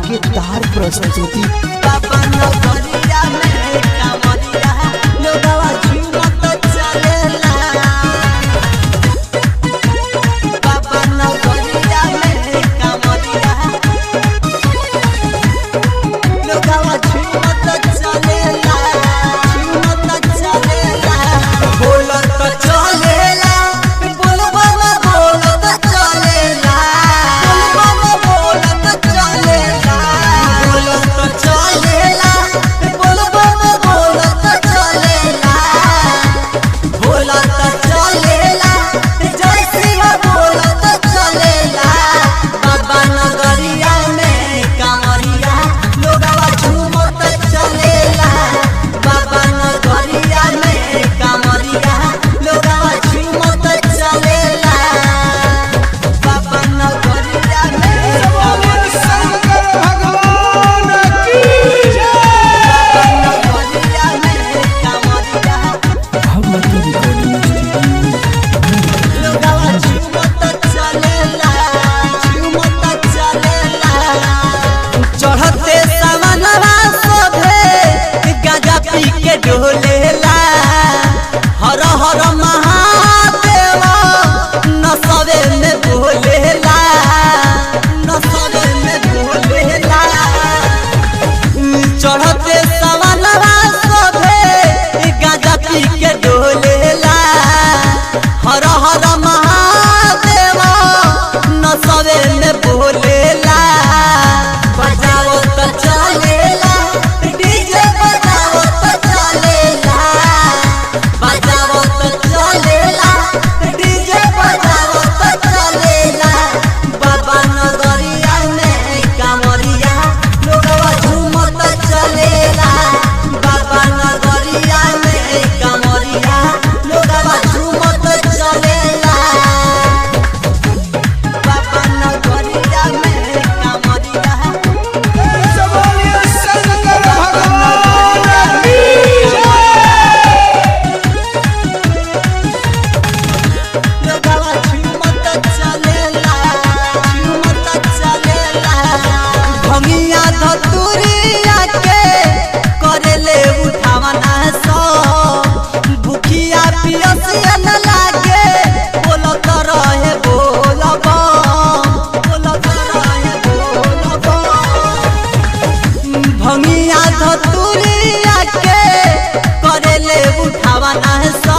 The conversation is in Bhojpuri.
धमाकेदार प्रस्तुति। डोलेला हर हर महादेव नसवे में बोलेला नसवे में बोलेला चढ़ते सवनवा सभे गाजा पी के डोलेला हर हर महादेव नसवे में बोलेला बजाओ तो चलेला डीजे बजाओ तो चलेला बजाओ तो चलेला डीजे बजाओ तो चलेला बाबा नगरिया में कांवरिया लोगवा झूमत चलेला बाबा नगरिया में कांवरिया लोगवा झूमत चलेला बाबा नगरिया में कांवरिया भंगिया धतुरिया के करेले उठावना सो भूखिया पियसिया न लागे बोलत रहे बोलबा बोलत रहे बोलबा भंगिया धतुरिया के करेले उठावना सो